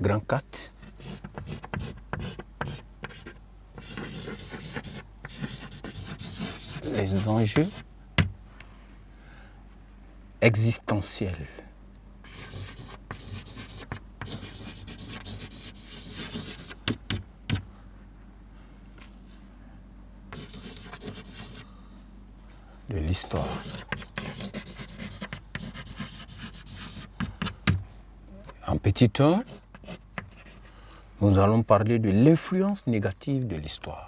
Grand 4. Les enjeux existentiels. De l'histoire. En petit 1, nous allons parler de l'influence négative de l'histoire.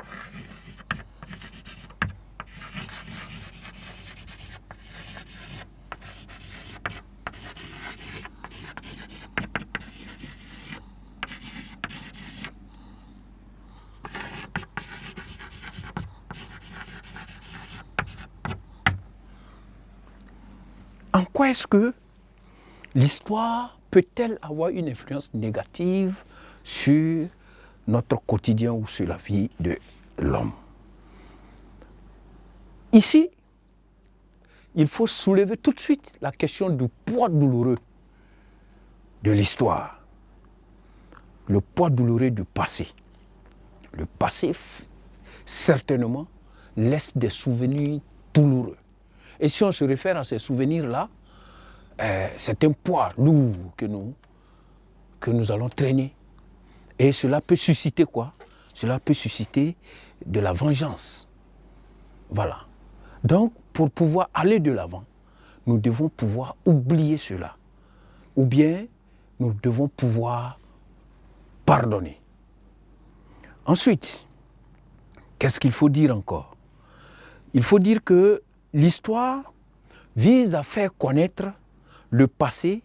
En quoi est-ce que l'histoire peut-elle avoir une influence négative sur notre quotidien ou sur la vie de l'homme? Ici, il faut soulever tout de suite la question du poids douloureux de l'histoire, le poids douloureux du passé. Le passé, certainement, laisse des souvenirs douloureux. Et si on se réfère à ces souvenirs-là, c'est un poids lourd que nous allons traîner. Et cela peut susciter quoi? Cela peut susciter de la vengeance. Voilà. Donc, pour pouvoir aller de l'avant, nous devons pouvoir oublier cela. Ou bien, nous devons pouvoir pardonner. Ensuite, qu'est-ce qu'il faut dire encore? Il faut dire que l'histoire vise à faire connaître le passé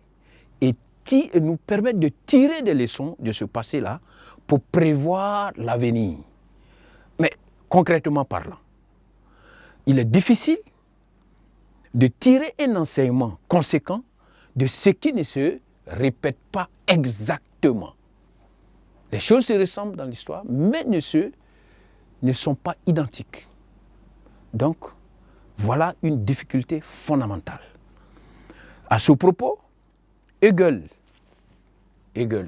et nous permettre de tirer des leçons de ce passé-là pour prévoir l'avenir. Mais concrètement parlant, il est difficile de tirer un enseignement conséquent de ce qui ne se répète pas exactement. Les choses se ressemblent dans l'histoire, mais ne sont pas identiques. Donc, voilà une difficulté fondamentale. À ce propos, Hegel, nous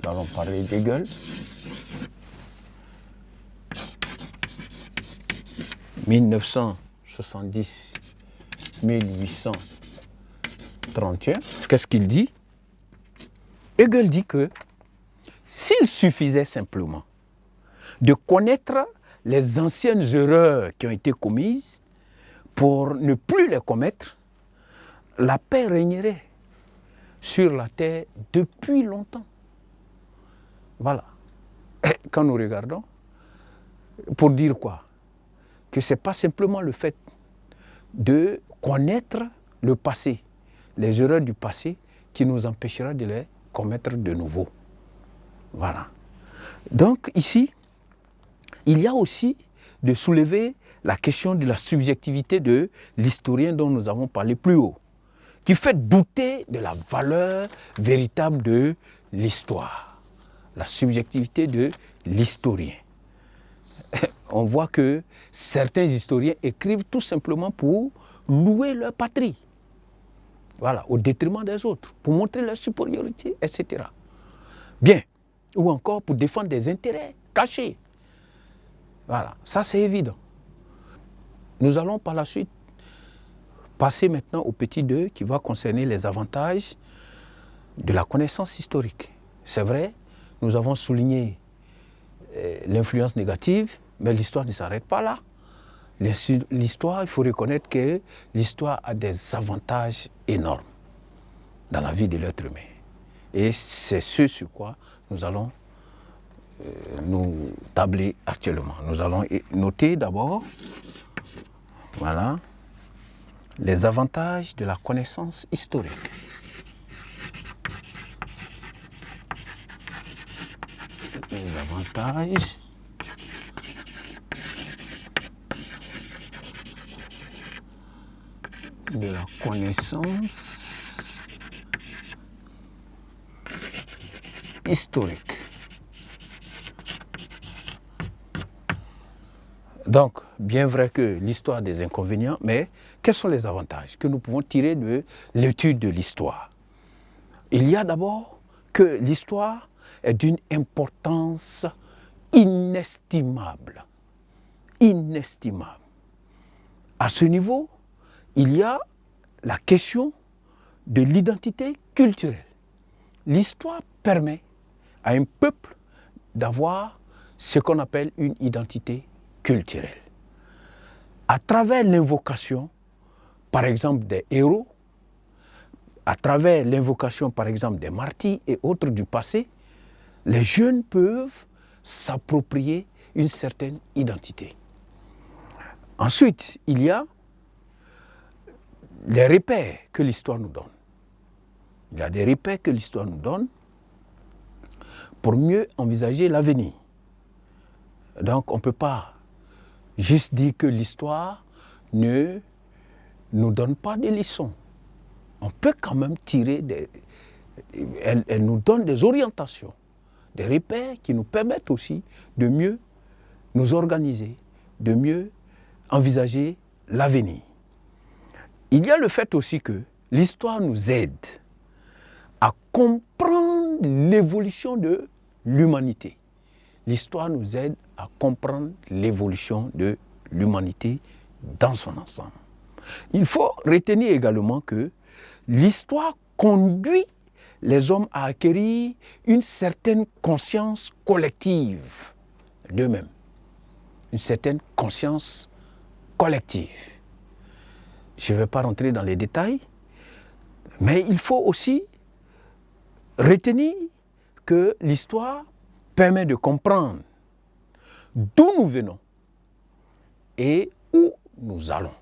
allons parler d'Hegel, 1970-1831, qu'est-ce qu'il dit? Hegel dit que s'il suffisait simplement de connaître les anciennes erreurs qui ont été commises pour ne plus les commettre, la paix régnerait sur la terre depuis longtemps. Voilà. Et quand nous regardons, pour dire quoi? Que ce n'est pas simplement le fait de connaître le passé, les erreurs du passé, qui nous empêchera de les commettre de nouveau. Voilà. Donc ici, il y a aussi de soulever la question de la subjectivité de l'historien dont nous avons parlé plus haut, qui fait douter de la valeur véritable de l'histoire, la subjectivité de l'historien. On voit que certains historiens écrivent tout simplement pour louer leur patrie, voilà, au détriment des autres, pour montrer leur supériorité, etc. Bien, ou encore pour défendre des intérêts cachés. Voilà, ça c'est évident. Nous allons par la suite passer maintenant au petit 2 qui va concerner les avantages de la connaissance historique. C'est vrai, nous avons souligné l'influence négative, mais l'histoire ne s'arrête pas là. L'histoire, il faut reconnaître que l'histoire a des avantages énormes dans la vie de l'être humain. Et c'est ce sur quoi nous allons nous tabler actuellement. Nous allons noter d'abord, voilà, les avantages de la connaissance historique. Les avantages de la connaissance historique. Donc, bien vrai que l'histoire a des inconvénients, mais quels sont les avantages que nous pouvons tirer de l'étude de l'histoire? Il y a d'abord que l'histoire est d'une importance inestimable. Inestimable. À ce niveau, il y a la question de l'identité culturelle. L'histoire permet à un peuple d'avoir ce qu'on appelle une identité culturelle. À travers l'invocation, par exemple, des héros, à travers l'invocation, par exemple, des martyrs et autres du passé, les jeunes peuvent s'approprier une certaine identité. Ensuite, il y a les repères que l'histoire nous donne. Il y a des repères que l'histoire nous donne pour mieux envisager l'avenir. Donc, on ne peut pas juste dire que l'histoire ne nous donne pas des leçons. On peut quand même tirer elle nous donne des orientations, des repères qui nous permettent aussi de mieux nous organiser, de mieux envisager l'avenir. Il y a le fait aussi que l'histoire nous aide à comprendre l'évolution de l'humanité. L'histoire nous aide à comprendre l'évolution de l'humanité dans son ensemble. Il faut retenir également que l'histoire conduit les hommes à acquérir une certaine conscience collective d'eux-mêmes. Une certaine conscience collective. Je ne vais pas rentrer dans les détails, mais il faut aussi retenir que l'histoire permet de comprendre d'où nous venons et où nous allons.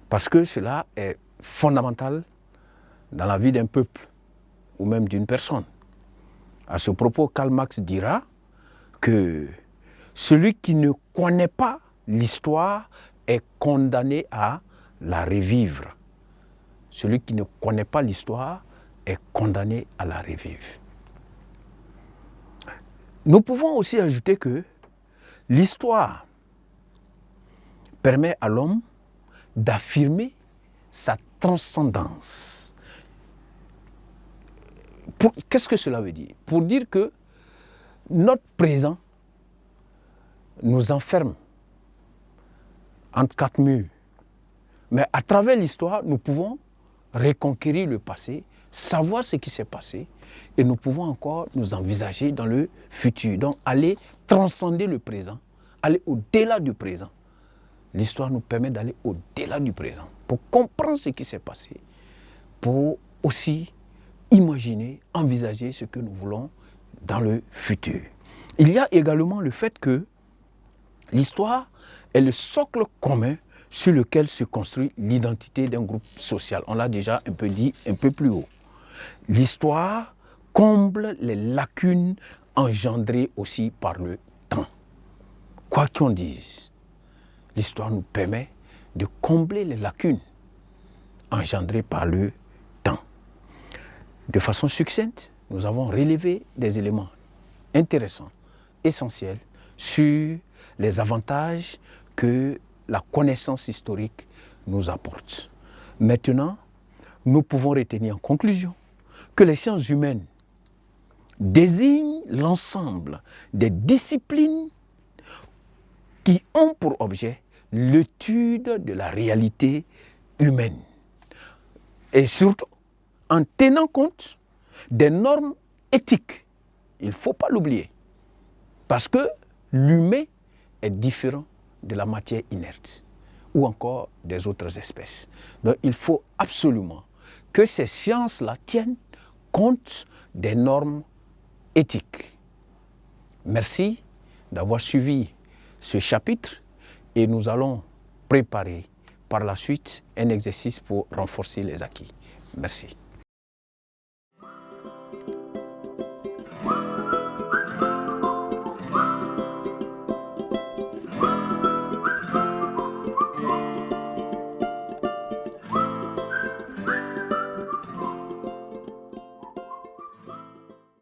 Parce que cela est fondamental dans la vie d'un peuple ou même d'une personne. À ce propos, Karl Marx dira que celui qui ne connaît pas l'histoire est condamné à la revivre. Celui qui ne connaît pas l'histoire est condamné à la revivre. Nous pouvons aussi ajouter que l'histoire permet à l'homme d'affirmer sa transcendance. Qu'est-ce que cela veut dire? Pour dire que notre présent nous enferme entre quatre murs. Mais à travers l'histoire, nous pouvons reconquérir le passé, savoir ce qui s'est passé, et nous pouvons encore nous envisager dans le futur. Donc aller transcender le présent, aller au-delà du présent. L'histoire nous permet d'aller au-delà du présent, pour comprendre ce qui s'est passé, pour aussi imaginer, envisager ce que nous voulons dans le futur. Il y a également le fait que l'histoire est le socle commun sur lequel se construit l'identité d'un groupe social. On l'a déjà un peu dit un peu plus haut. L'histoire comble les lacunes engendrées aussi par le temps. Quoi qu'on dise, l'histoire nous permet de combler les lacunes engendrées par le temps. De façon succincte, nous avons relevé des éléments intéressants, essentiels, sur les avantages que la connaissance historique nous apporte. Maintenant, nous pouvons retenir en conclusion que les sciences humaines désignent l'ensemble des disciplines qui ont pour objet l'étude de la réalité humaine. Et surtout, en tenant compte des normes éthiques. Il ne faut pas l'oublier. Parce que l'humain est différent de la matière inerte ou encore des autres espèces. Donc il faut absolument que ces sciences-là tiennent compte des normes éthiques. Merci d'avoir suivi ce chapitre et nous allons préparer par la suite un exercice pour renforcer les acquis. Merci.